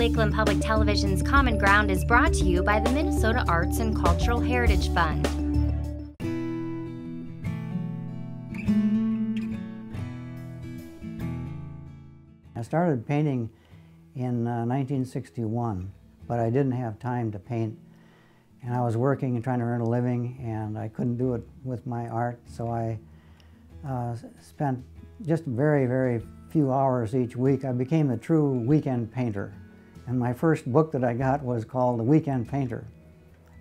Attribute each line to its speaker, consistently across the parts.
Speaker 1: Lakeland Public Television's Common Ground is brought to you by the Minnesota Arts and Cultural Heritage Fund.
Speaker 2: I started painting in 1961, but I didn't have time to paint. And I was working and trying to earn a living, and I couldn't do it with my art, so I spent just very, very few hours each week. I became a true weekend painter. And my first book that I got was called The Weekend Painter.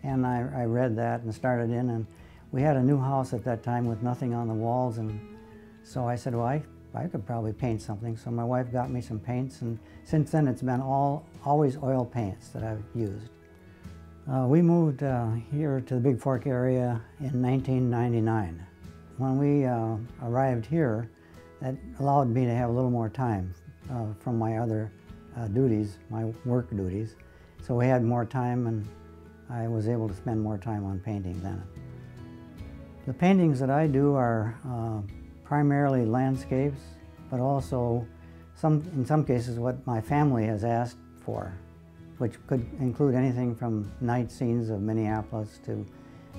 Speaker 2: And I read that and started in, and we had a new house at that time with nothing on the walls, and so I said, well, I could probably paint something. So my wife got me some paints, and since then it's been always oil paints that I've used. We moved here to the Big Fork area in 1999. When we arrived here, that allowed me to have a little more time from my other duties, my work duties. So we had more time, and I was able to spend more time on painting then. The paintings that I do are primarily landscapes, but also in some cases what my family has asked for, which could include anything from night scenes of Minneapolis to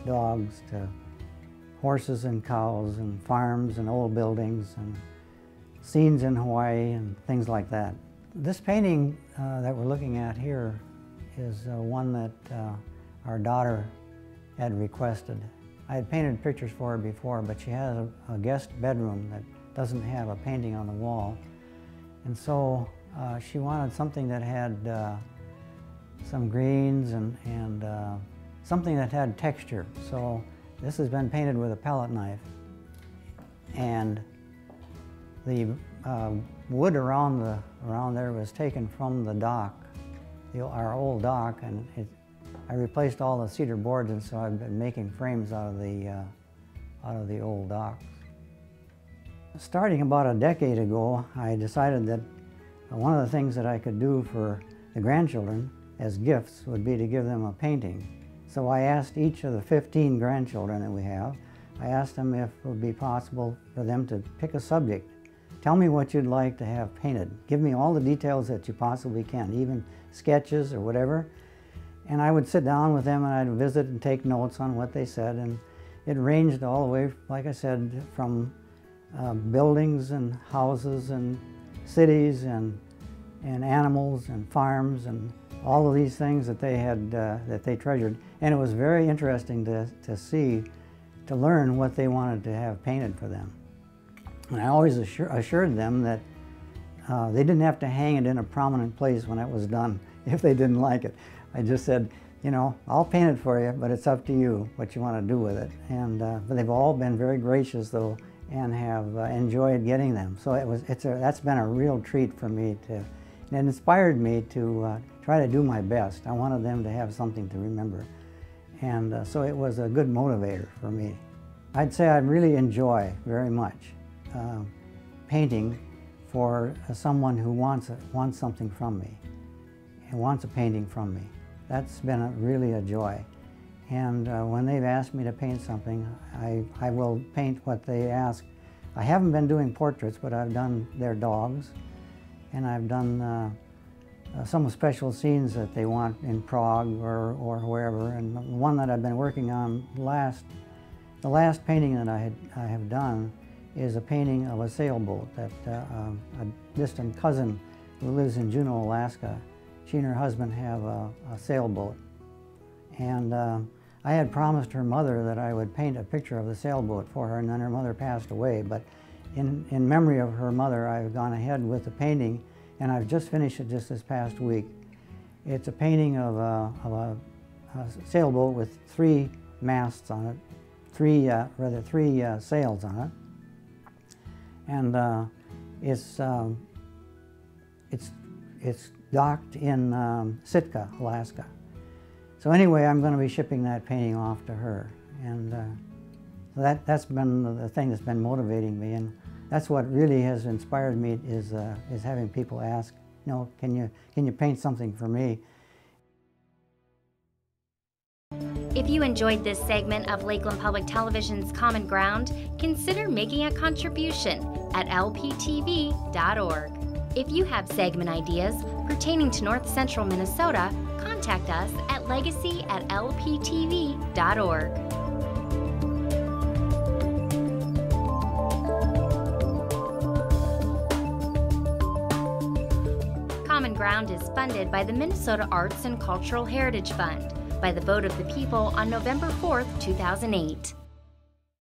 Speaker 2: dogs to horses and cows and farms and old buildings and scenes in Hawaii and things like that. This painting that we're looking at here is one that our daughter had requested. I had painted pictures for her before, but she has a guest bedroom that doesn't have a painting on the wall. And so she wanted something that had some greens and something that had texture. So this has been painted with a palette knife. And the wood around there was taken from the dock, our old dock, and I replaced all the cedar boards, and so I've been making frames out of the old docks. Starting about a decade ago, I decided that one of the things that I could do for the grandchildren as gifts would be to give them a painting. So I asked each of the 15 grandchildren that we have, I asked them if it would be possible for them to pick a subject. Tell me what you'd like to have painted. Give me all the details that you possibly can, even sketches or whatever. And I would sit down with them and I'd visit and take notes on what they said. And it ranged all the way, like I said, from buildings and houses and cities and animals and farms and all of these things that they had, that they treasured. And it was very interesting to learn what they wanted to have painted for them. And I always assured them that they didn't have to hang it in a prominent place when it was done if they didn't like it. I just said, you know, I'll paint it for you, but it's up to you what you want to do with it. And but they've all been very gracious, though, and have enjoyed getting them. So that's been a real treat for me and it inspired me to try to do my best. I wanted them to have something to remember. And so it was a good motivator for me. I'd say I really enjoy very much painting for someone who wants something from me and wants a painting from me. That's been really a joy. And when they've asked me to paint something, I will paint what they ask. I haven't been doing portraits, but I've done their dogs, and I've done some special scenes that they want in Prague or wherever. And the one that I've been working on the last painting that I have done is a painting of a sailboat that a distant cousin who lives in Juneau, Alaska, she and her husband have a sailboat. And I had promised her mother that I would paint a picture of the sailboat for her, and then her mother passed away. But in memory of her mother, I've gone ahead with the painting, and I've just finished it just this past week. It's a painting of a sailboat with 3 masts on it, three sails on it. And it's docked in Sitka, Alaska. So anyway, I'm going to be shipping that painting off to her, and that's been the thing that's been motivating me, and that's what really has inspired me is having people ask, you know, can you paint something for me?
Speaker 1: If you enjoyed this segment of Lakeland Public Television's Common Ground, consider making a contribution at lptv.org. If you have segment ideas pertaining to North Central Minnesota, contact us at legacy@lptv.org. Common Ground is funded by the Minnesota Arts and Cultural Heritage Fund by the vote of the people on November 4th, 2008.